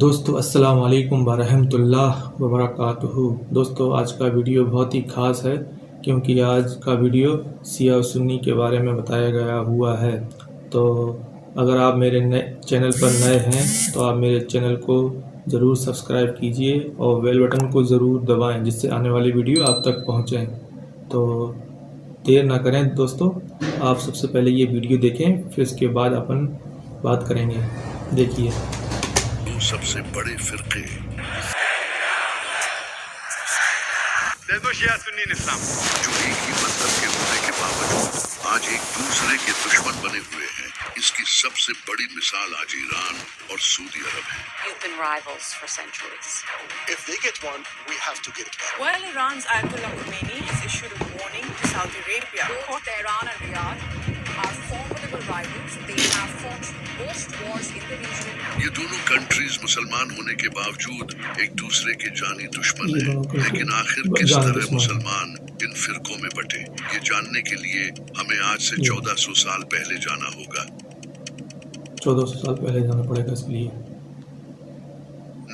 دوستو السلام علیکم ورحمۃ اللہ وبرکاتہ۔ دوستو آج کا ویڈیو بہت ہی خاص ہے کیونکہ آج کا ویڈیو شیعہ و سنی کے بارے میں بتایا گیا ہوا ہے۔ تو اگر آپ میرے چینل پر نئے ہیں تو آپ میرے چینل کو ضرور سبسکرائب کیجئے اور بیل بٹن کو ضرور دبائیں جس سے آنے والی ویڈیو آپ تک پہنچیں۔ تو دیر نہ کریں دوستو، آپ سب سے پہلے یہ ویڈیو دیکھیں، پھر اس کے بعد اپن بات کریں گے۔ دیکھیے سب سے بڑے فرقے شیعہ سنی اسلام جو ایک ہی مذہب کے ہونے کے باوجود آج ایک دوسرے کے دشمن بنے ہوئے ہیں، اس کی سب سے بڑی مثال آج ایران اور سعودی عرب ہے۔ You've been rivals for centuries. If they get one, we have to get it back. While Iran's Ayatollah Khomeini has issued a warning to Saudi Arabia, Both Tehran and Riyadh are formidable rivals. They have fought most wars in the region. یہ دونوں countries مسلمان ہونے کے باوجود ایک دوسرے کے جانی دشمن ہیں، لیکن آخر کس طرح مسلمان ان فرقوں میں بٹے، یہ جاننے کے لیے ہمیں آج سے 1400 سال پہلے جانا ہوگا۔ 1400 سال پہلے جانا پڑے گا اس لیے۔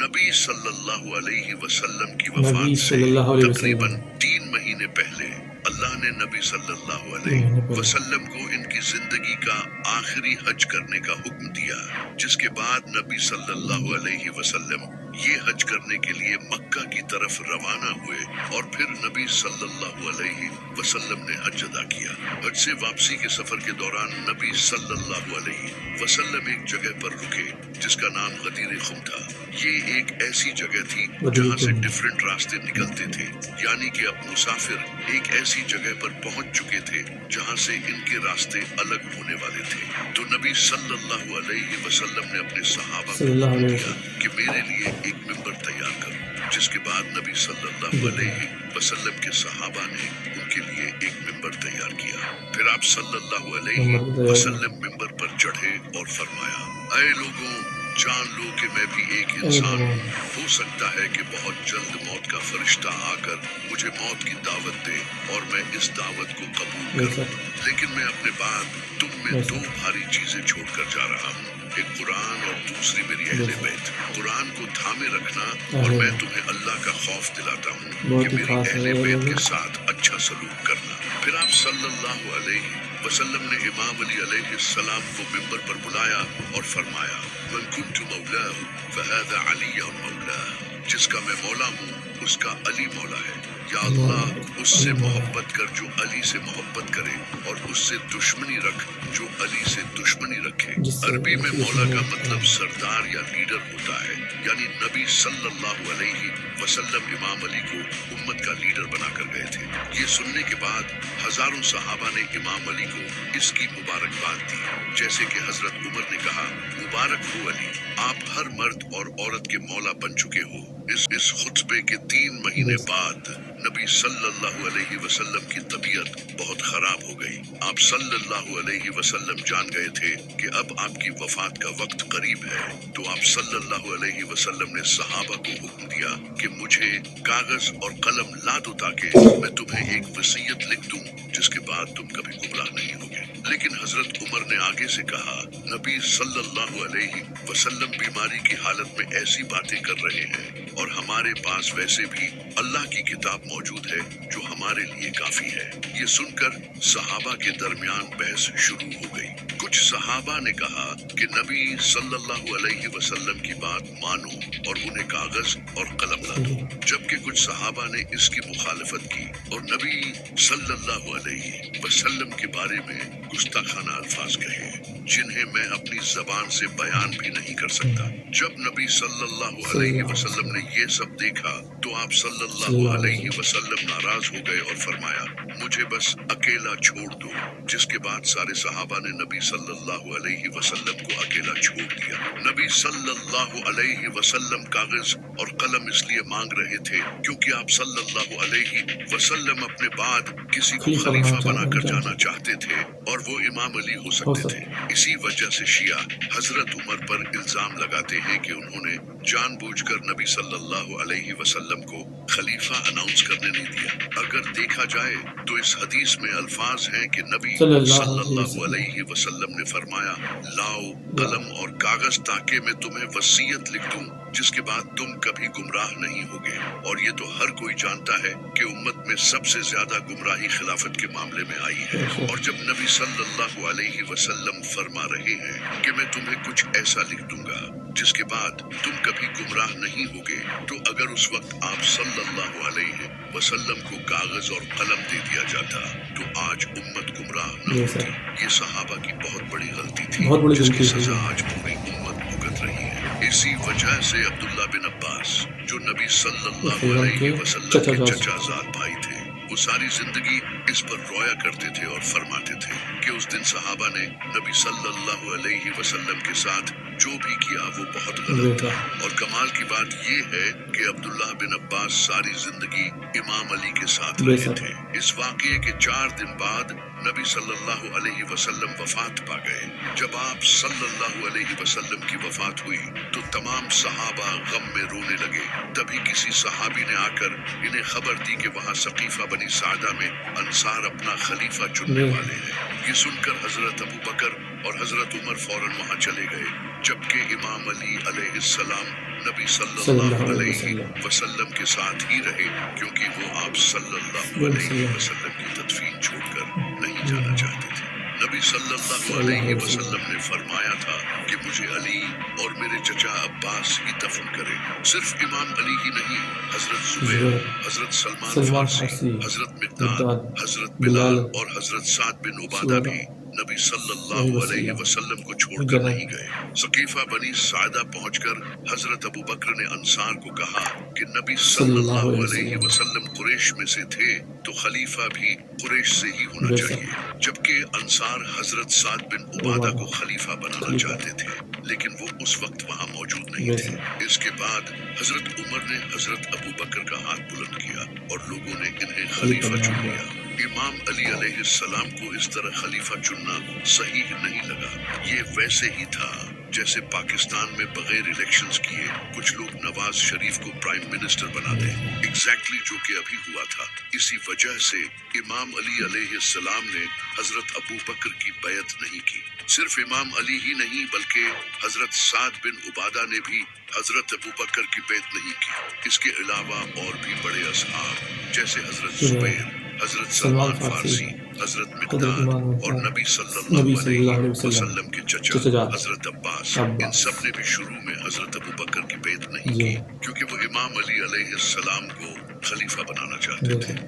نبی صلی اللہ علیہ وسلم کی نبی وفات سے صلی اللہ علیہ تقریباً وسلم 3 مہینے پہلے اللہ نے نبی صلی اللہ علیہ وسلم کو ان کی زندگی کا آخری حج کرنے کا حکم دیا، جس کے بعد نبی صلی اللہ علیہ وسلم یہ حج کرنے کے لیے مکہ کی طرف روانہ ہوئے اور پھر نبی صلی اللہ علیہ وسلم نے حج ادا کیا۔ حج سے واپسی کے سفر کے دوران نبی صلی اللہ علیہ وسلم ایک جگہ پر رکے جس کا نام غدیر خم تھا۔ یہ ایک ایسی جگہ تھی جہاں سے ڈیفرنٹ راستے نکلتے تھے، یعنی کہ اب مسافر ایک ایسی جگہ پر پہنچ چکے تھے جہاں سے ان کے راستے الگ ہونے والے تھے۔ تو نبی صلی اللہ علیہ وسلم نے اپنے صحابہ کو حکم دیا کہ میرے لیے ایک ممبر تیار کرو، جس کے بعد نبی صلی اللہ علیہ وسلم کے صحابہ نے ان کے لیے ایک ممبر تیار کیا۔ پھر آپ صلی اللہ علیہ وسلم ممبر پر چڑھے اور فرمایا، اے لوگوں، جان لو کہ میں بھی ایک انسان ہوں۔ ہو سکتا ہے کہ بہت جلد موت کا فرشتہ آ کر مجھے موت کی دعوت دے اور میں اس دعوت کو قبول کروں، لیکن میں اپنے بعد تم میں 2 بھاری چیزیں چھوڑ کر جا رہا ہوں، ایک قرآن اور دوسری میری اہل بیت۔ قرآن کو تھامے رکھنا اور میں تمہیں اللہ کا خوف دلاتا ہوں کہ میری اہل بیت کے ساتھ اچھا سلوک کرنا۔ پھر آپ صلی اللہ علیہ وسلم نے امام علی علیہ السلام کو ممبر پر بلایا اور فرمایا، من کنت مولاہ فہذا علی مولاہ، جس کا میں مولا ہوں اس کا علی مولا ہے۔ یا اللہ، اس سے محبت کر جو علی سے محبت کرے اور اس سے دشمنی رکھ جو علی سے دشمنی رکھے۔ عربی میں مولا کا مطلب سردار یا لیڈر ہوتا ہے، یعنی نبی صلی اللہ علیہ وسلم امام علی کو امت کا لیڈر بنا کر گئے تھے۔ یہ سننے کے بعد ہزاروں صحابہ نے امام علی کو اس کی مبارکباد دی، جیسے کہ حضرت عمر نے کہا، مبارک ہو علی، آپ ہر مرد اور عورت کے مولا بن چکے ہو۔ اس خطبے کے 3 مہینے بعد نبی صلی اللہ علیہ وسلم کی طبیعت بہت خراب ہو گئی۔ آپ صلی اللہ علیہ وسلم جان گئے تھے کہ اب آپ کی وفات کا وقت قریب ہے، تو آپ صلی اللہ علیہ وسلم نے صحابہ کو حکم دیا کہ مجھے کاغذ اور قلم لا دو تاکہ میں تمہیں ایک وصیت لکھ دوں جس کے بعد تم کبھی گمراہ نہیں ہوگے۔ لیکن حضرت عمر نے آگے سے کہا، نبی صلی اللہ علیہ وسلم بیماری کی حالت میں ایسی باتیں کر رہے ہیں اور ہمارے پاس ویسے بھی اللہ کی کتاب موجود ہے جو ہمارے لیے کافی ہے۔ یہ سن کر صحابہ کے درمیان بحث شروع ہو گئی۔ کچھ صحابہ نے کہا کہ نبی صلی اللہ علیہ وسلم کی بات مانو اور انہیں کاغذ اور قلم لا دو، جبکہ کچھ صحابہ نے اس کی مخالفت کی اور نبی صلی اللہ علیہ وسلم کے بارے میں گستاخانہ الفاظ کہے جنہیں میں اپنی زبان سے بیان بھی نہیں کر سکتا۔ جب نبی صلی اللہ علیہ وسلم نے یہ سب دیکھا تو آپ صلی اللہ علیہ وسلم ناراض ہو گئے اور فرمایا، مجھے بس اکیلا چھوڑ دو، جس کے بعد سارے صحابہ نے نبی صلی اللہ علیہ وسلم کو اکیلا چھوڑ دیا۔ نبی صلی اللہ علیہ وسلم کاغذ اور قلم اس لیے مانگ رہے تھے کیونکہ آپ صلی اللہ علیہ وسلم اپنے بعد کسی کو خلیفہ بنا کر جانا چاہتے تھے اور وہ امام علی ہو سکتے تھے۔ اسی وجہ سے شیعہ حضرت عمر پر الزام لگاتے ہیں کہ انہوں نے जानबूझकर नबी सल्लल्लाहु अलैहि वसल्लम को खलीफा अनाउंस करने नहीं दिया। अगर देखा जाए तो इस हदीस में अल्फाज हैं कि नबी सल्लल्लाहु अलैहि वसल्लम ने फरमाया, लाओ कलम और कागज ताकि मैं तुम्हें वसीयत लिख दूं जिसके बाद तुम कभी गुमराह नहीं होगे। और ये तो हर कोई जानता है कि उम्मत में सबसे ज्यादा गुमराही खिलाफत के मामले में आई है। और जब नबी सल्लल्लाहु अलैहि वसल्लम फरमा रहे हैं कि मैं तुम्हें कुछ ऐसा लिख दूंगा जिसके बाद तुम कभी गुमराह नहीं होगे, तो अगर उस वक्त आप सल्लल्लाहु अलैहि वसल्लम को कागज और कलम दे दिया जाता तो आज उम्मत गुमराह न होती। ये सहाबा की बहुत बड़ी गलती थी जिसकी सजा आज पूरी उम्मत भुगत रही है। इसी वजह से अब्दुल्ला बिन अब्बास जो नबी सल्लल्लाहु अलैहि वसल्लम के चचाजाद भाई थे, वो सारी जिंदगी इस पर रोया करते थे और फरमाते थे कि उस दिन सहाबा ने नबी सल्लल्लाहु अलैहि वसल्लम के साथ जो भी किया वो बहुत गलत था। और कमाल की बात ये है कि अब्दुल्ला बिन अब्बास सारी जिंदगी इमाम अली के साथ रहे थे। इस वाक़ये के 4 दिन बाद नबी सल्लल्लाहु अलैहि वसल्लम वफात पा गए। जब आप सल्लल्लाहु अलैहि वसल्लम की वफात हुई तो तमाम सहाबा गम में रोने लगे। तभी किसी सहाबी ने आकर इन्हें खबर दी कि वहाँ सकीफा बनी सादा में अंसार अपना खलीफा चुनने वाले हैं। ये सुनकर हजरत अबू बकर और हजरत उमर फौरन वहाँ चले गए, जबकि इमाम अली अलैहिस्सलाम नबी सल्लल्लाहु अलैहि वसल्लम के साथ ही रहे, क्योंकि वो आप सल्लल्लाहु अलैहि वसल्लम की तदफीन छोड़कर नहीं जाना चाहते थे। नबी सल्लल्लाहु अलैहि वसल्लम ने फरमाया था कि मुझे अली और मेरे चचा अब्बास ही दफन करें। सिर्फ इमाम अली ही नहीं, हजरत जुबैर, हजरत सलमान फारसी, हजरत मिक़दाद, हजरत बिलाल और हजरत साद बिन उबादा भी नबी सल्लल्लाहु अलैहि वसल्लम को छोड़कर नहीं गए। सकीफा बनी सादा पहुंचकर हजरत अबू बकर ने अंसार को कहा कि नबी सल्लल्लाहु अलैहि वसल्लम कुरैश में से थे तो खलीफा भी कुरैश से ही होना चाहिए। जबकि अंसार हजरत साद बिन उबादा को खलीफा बनाना चाहते थे, लेकिन वो उस वक्त वहाँ मौजूद नहीं थे। इसके बाद हजरत उमर ने हजरत अबू बकर का हाथ बुलंद किया और लोगों ने इन्हें खलीफा चुन लिया। इमाम अली अलैहिस्सलाम को इस तरह खलीफा चुनना सही नहीं लगा। ये वैसे ही था जैसे पाकिस्तान में बगैर इलेक्शंस किए कुछ लोग नवाज शरीफ को प्राइम मिनिस्टर बना दें, एग्जैक्टली जो कि अभी हुआ था। इसी वजह से इमाम अली अलैहिस्सलाम ने हजरत अबू बकर की बैत नहीं की। सिर्फ इमाम अली ही नहीं बल्कि हजरत साद बिन उबादा ने भी हजरत अबू बकर की बैत नहीं की। इसके अलावा और भी बड़े असहाब जैसे हजरत जुबैर, हजरत सलमान फारसी, हजरत मिक़दाद और नबी सल्लल्लाहु अलैहि वसल्लम के चचा हजरत अब्बास, इन सब ने भी शुरू में हजरत अबू बकर की बैत नहीं की, क्योंकि वो इमाम अली अलैहिस्सलाम को खलीफा बनाना चाहते थे।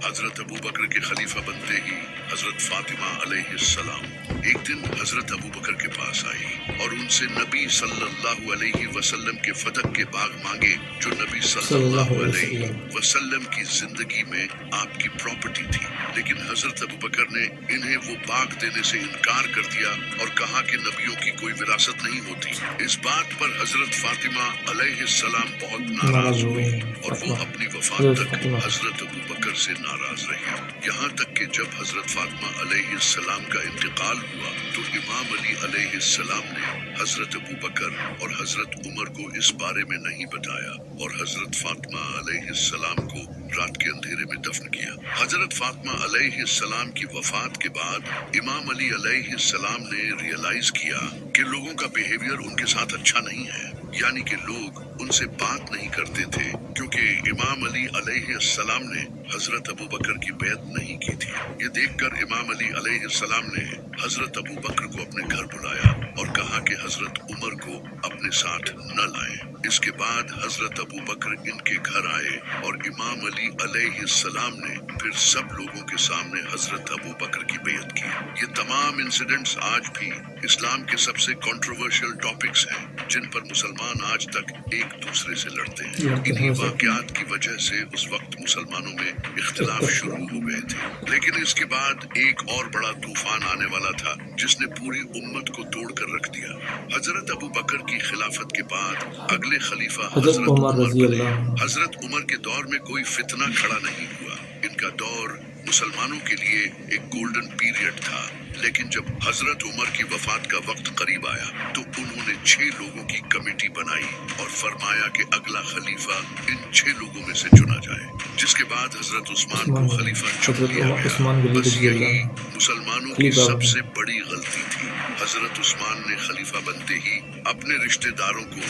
हजरत अबू बकर के खलीफा बनते ही हजरत फातिमा अलैहिस्सलाम एक दिन हजरत अबू बकर के पास आई और उनसे नबी सल्लल्लाहु अलैहि वसल्लम के फदक के बाग मांगे जो नबी सल्लल्लाहु अलैहि वसल्लम की जिंदगी में आपकी प्रॉपर्टी थी। लेकिन हजरत अबू बकर ने इन्हें वो बाग देने से इनकार कर दिया और कहा कि नबियों की कोई विरासत नहीं होती। इस बात पर हजरत फातिमा अलैहिस्सलाम बहुत नाराज हुई और वो अपनी वफात तक हजरत अबू बकर से नाराज रही। यहाँ तक कि जब हजरत फातिमा अलैहिस्सलाम का इंतकाल हुआ तो इमाम अली अलैहिस्सलाम ने हजरत अबू बकर और हजरत उमर को इस बारे में नहीं बताया और हजरत फातिमा अलैहिस्सलाम को रात के अंधेरे में दफन किया। हजरत फातिमा अलैहिस्सलाम की वफात के बाद इमाम अली अलैहिस्सलाम ने रियलाइज किया कि लोगों का बिहेवियर उनके साथ अच्छा नहीं है, यानी कि लोग उनसे बात नहीं करते थे, क्योंकि इमाम अली अलैहिस्सलाम ने हजरत अबू बकर की बैत नहीं की थी। ये देखकर इमाम अली अलैहिस्सलाम ने हजरत अबू बकर को अपने घर बुलाया और कहा कि हजरत उमर को अपने साथ न लाएं। इसके बाद हजरत अबू बकर इनके घर आए और इमाम अली अलैहिस्सलाम ने फिर सब लोगों के सामने हजरत अबू बकर की बैत की। ये तमाम इंसिडेंट्स आज भी इस्लाम के सबसे कंट्रोवर्शियल टॉपिक्स हैं जिन पर मुसलमान आज तक एक दूसरे से लड़ते हैं। इन्हीं वाक़यात की वजह से उस वक्त मुसलमानों में इख्तिलाफ शुरू हो गए थे। लेकिन इसके बाद एक और बड़ा तूफान आने वाला था जिसने पूरी उम्मत को तोड़कर रख दिया। हजरत अबू बकर की खिलाफत के बाद अगले खलीफा हजरत उमर बने। हजरत उमर के दौर में कोई फितना खड़ा नहीं हुआ। इनका दौर मुसलमानों के लिए एक गोल्डन पीरियड था, लेकिन जब हजरत उमर की वफात का वक्त करीब आया तो उन्होंने 6 लोगों की कमेटी बनाई और फरमाया कि अगला खलीफा इन 6 लोगों में से चुना जाए, जिसके बाद हजरत उस्मान को खलीफा चुन लिया गया। बस यही मुसलमानों की सबसे बड़ी गलती थी। हजरत उस्मान ने खलीफा बनते ही अपने रिश्तेदारों को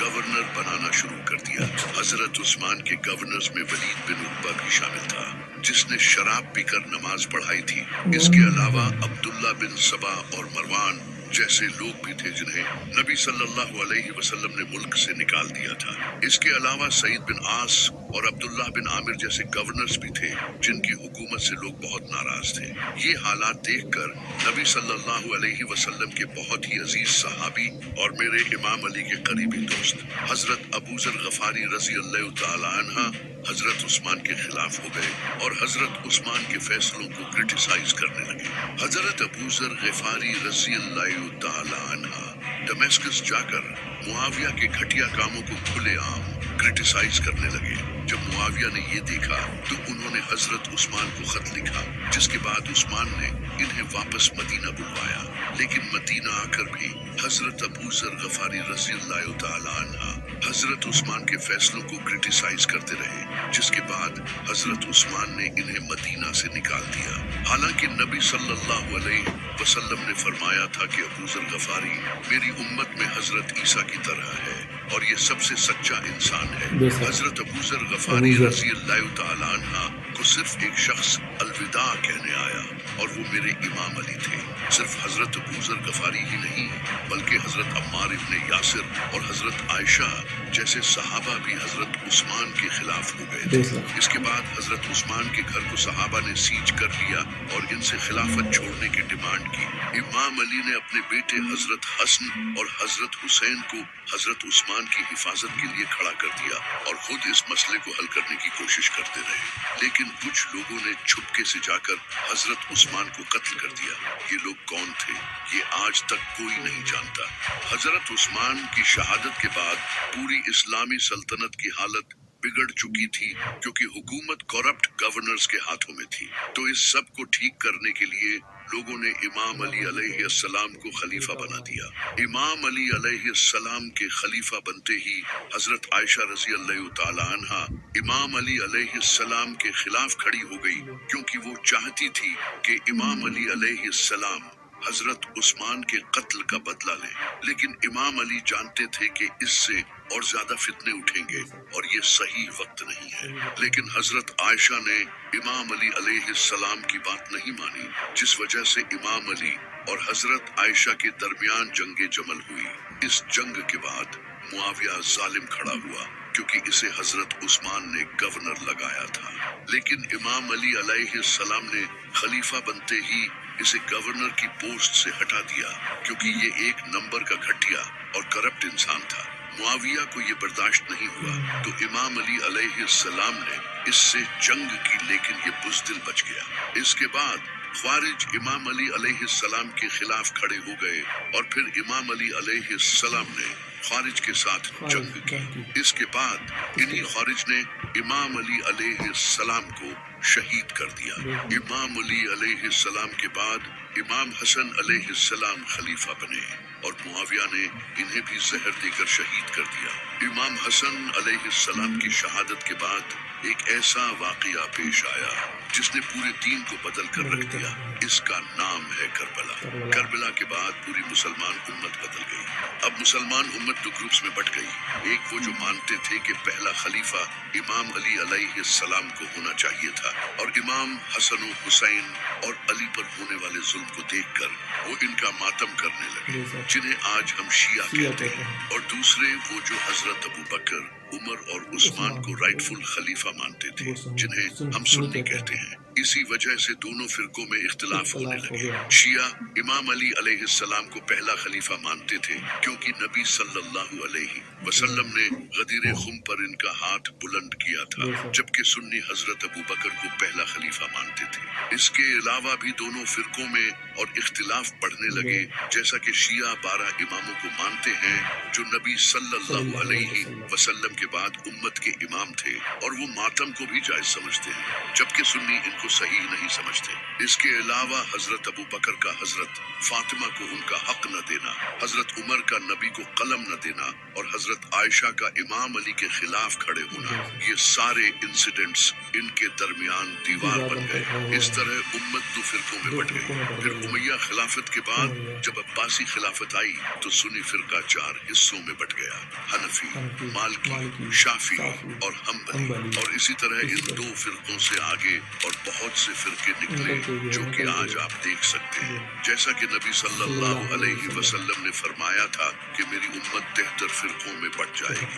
गवर्नर बनाना शुरू कर दिया। हजरत उस्मान के गवर्नर्स में वलीद बिन उतबा भी शामिल था, जिसने शराब पीकर नमाज पढ़ाई थी। इसके अलावा अब्दुल्ला बिन सबा और मरवान जैसे लोग भी थे जिन्हें नबी सल्लल्लाहु अलैहि वसल्लम ने मुल्क से निकाल दिया था। इसके अलावा सईद बिन आस और अब्दुल्लाह बिन आमिर जैसे गवर्नर्स भी थे जिनकी हुकूमत से लोग बहुत नाराज थे। ये हालात देखकर नबी सल्लल्लाहु अलैहि वसल्लम के बहुत ही अजीज सहाबी और मेरे इमाम अली के करीबी दोस्त हजरत अबू ज़र गफारी रज़ी अल्लाह तआला अन्हा हजरत उस्मान के खिलाफ हो गए और हजरत उस्मान के फैसलों को क्रिटिसाइज करने लगे। हजरत अबू ज़र गफारी रज़ी अल्लाह तआला अन्हा दमिश्क जाकर मुआविया के घटिया कामों को खुलेआम क्रिटिसाइज करने लगे। जब मुआविया ने ये देखा तो उन्होंने हजरत उस्मान को खत लिखा, जिसके बाद उस्मान ने इन्हें वापस मदीना बुलवाया। लेकिन मदीना आकर भी हजरत अबू ज़र गफारी रज़ी अल्लाह तआला अन्हा हजरत उस्मान के फैसलों को क्रिटिसाइज करते रहे, जिसके बाद हजरत उस्मान ने इन्हें मदीना से निकाल दिया। हालांकि नबी सल्लल्लाहु अलैहि वसल्लम ने फरमाया था कि अबू ज़र गफारी मेरी उम्मत में हजरत ईसा की तरह है और ये सबसे सच्चा इंसान है। हजरत अबू ज़र गफारी रज़ी अल्लाह तआला अन्हा को सिर्फ एक शख्स अलविदा कहने आया और वो मेरे इमाम अली थे। सिर्फ हजरत अबू ज़र गफारी ही नहीं बल्कि हजरत अम्मार इब्ने यासिर और हजरत आयशा जैसे सहाबा भी हजरत उस्मान के खिलाफ हो गए थे। इसके बाद हजरत उस्मान के घर को सहाबा ने सीज कर लिया और इनसे खिलाफत छोड़ने की डिमांड की। इमाम अली ने अपने बेटे हजरत हसन और हजरत हुसैन को हजरत उस्मान की हिफाजत के लिए खड़ा कर दिया और खुद इस मसले को हल करने की कोशिश करते रहे। लेकिन कुछ लोगों ने छुपके से जाकर हजरत उस्मान को कत्ल कर दिया। ये लोग कौन थे ये आज तक कोई नहीं जानता। हजरत उस्मान की शहादत के बाद पूरी इस्लामी सल्तनत की हालत बिगड़ चुकी थी क्योंकि हुकूमत करप्ट गवर्नर्स के हाथों में थी। तो इस सब को ठीक करने के लिए लोगों ने इमाम अली अलैहिस्सलाम को खलीफा बना दिया। इमाम अली अलैहिस्सलाम के खलीफा बनते ही हजरत आयशा रज़ी अल्लाह तआला अन्हा इमाम अली अलैहिस्सलाम के खिलाफ खड़ी हो गई, क्योंकि वो चाहती थी कि इमाम अली अलैहिस्सलाम हजरत उस्मान के कत्ल का बदला लें। लेकिन इमाम अली जानते थे कि इससे और ज्यादा फितने उठेंगे और ये सही वक्त नहीं है। लेकिन हजरत आयशा ने इमाम अली अलैहिस्सलाम की बात नहीं मानी, जिस वजह से इमाम अली और हजरत आयशा के दरमियान जंगे जमल हुई। इस जंग के बाद मुआविया जालिम खड़ा हुआ क्योंकि इसे हजरत उस्मान ने गवर्नर लगाया था। लेकिन इमाम अली अलैहिस्सलाम ने खलीफा बनते ही इसे गवर्नर की पोस्ट से हटा दिया, क्योंकि ये एक नंबर का घटिया और करप्ट इंसान था। मुआविया को ये बर्दाश्त नहीं हुआ तो इमाम अली अलैहिस्सलाम ने इससे जंग की, लेकिन ये बुज़दिल बच गया। इसके बाद ख्वारिज इमाम अली अलैहिस्सलाम के खिलाफ खड़े हो गए और फिर इमाम अली अलैहिस्सलाम ने ख्वारिज के साथ जंग की। इसके बाद इन्हीं ख्वारिज ने इमाम अली अलैहिस्सलाम को शहीद कर दिया। इमाम अली अलैहिस्सलाम के बाद इमाम हसन अलैहिस्सलाम खलीफा बने और मुआविया ने इन्हें भी जहर देकर शहीद कर दिया। इमाम हसन अलैहिस्सलाम की शहादत के बाद एक ऐसा वाक़या पेश आया जिसने पूरे दीन को बदल कर रख दिया। इसका नाम है करबला। करबला के बाद पूरी मुसलमान उम्मत बदल गई। अब मुसलमान उम्मत दो ग्रुप्स में बट गई। एक वो जो मानते थे कि पहला खलीफा इमाम अली अलैहिस्सलाम को होना चाहिए था और इमाम हसन हुसैन और अली पर होने वाले जुल्म को देखकर वो इनका मातम करने लगे, जिन्हें आज हम शिया कहते हैं। और दूसरे वो जो हजरत अबू बकर, उमर और उस्मान को राइटफुल खलीफा मानते थे, जिन्हें हम सुन्नी कहते हैं। इसी वजह से दोनों फिरकों में इख्तिलाफ होने लगे। शिया इमाम अली अलैहिस्सलाम को पहला खलीफा मानते थे क्योंकि नबी सल्लल्लाहु अलैहि वसल्लम ने गदीर खुम पर इनका हाथ बुलंद किया था, जबकि सुन्नी हजरत अबू बकर को पहला खलीफा मानते थे। इसके अलावा भी दोनों फिरकों में और इख्तिलाफ बढ़ने लगे, जैसा कि शिया 12 इमामों को मानते हैं जो नबी सल्लल्लाहु अलैहि वसल्लम के बाद उम्मत के इमाम थे और वो मातम को भी जायज समझते हैं, जबकि सुन्नी इनको सही नहीं समझते। इसके अलावा हजरत अबू बकर का हजरत फातिमा को उनका हक न देना, हजरत उमर का नबी को कलम न देना और हजरत आयशा का इमाम अली के खिलाफ खड़े होना, ये सारे इंसिडेंट्स इनके दरमियान दीवार बन गए। इस तरह उम्मत दो फिरकों में बट गई। फिर उमैया खिलाफत के बाद जब अब्बासी खिलाफत आई तो सुन्नी फिरका 4 हिस्सों में बट गया, हनफी, मालिकी, शाफी और हम्बली। और इसी तरह इन 2 फिरकों से आगे और बहुत से फिरके निकले जो कि आज आप देख सकते हैं। जैसा कि नबी सल्लल्लाहु अलैहि वसल्लम ने फरमाया था कि मेरी उम्मत 73 फिरकों में बट जाएगी।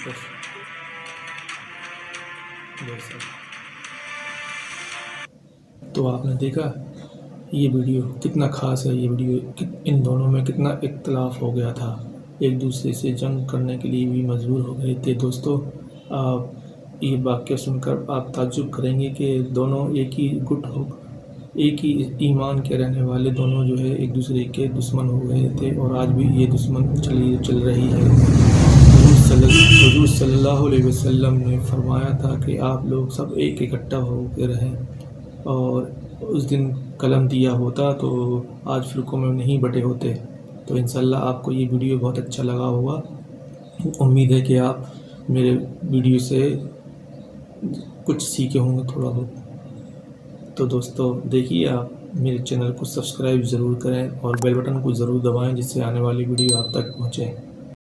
तो आपने देखा ये वीडियो कितना ख़ास है। ये वीडियो इन दोनों में कितना इख्तलाफ हो गया था, एक दूसरे से जंग करने के लिए भी मजबूर हो गए थे। दोस्तों, आप ये वाक़या सुनकर आप ताज्जुब करेंगे कि दोनों एक ही गुट हो, एक ही ईमान के रहने वाले दोनों जो है एक दूसरे के दुश्मन हो गए थे और आज भी ये दुश्मन चल रही है। हुज़ूर सल्लल्लाहु अलैहि वसल्लम ने फरमाया था कि आप लोग सब एक इकट्ठा होकर रहें और उस दिन कलम दिया होता तो आज फिरकों में नहीं बटे होते। तो इंशाल्लाह आपको ये वीडियो बहुत अच्छा लगा होगा। उम्मीद है कि आप मेरे वीडियो से कुछ सीखे होंगे थोड़ा बहुत। तो दोस्तों देखिए, आप मेरे चैनल को सब्सक्राइब ज़रूर करें और बेल बटन को ज़रूर दबाएं जिससे आने वाली वीडियो आप तक पहुँचे।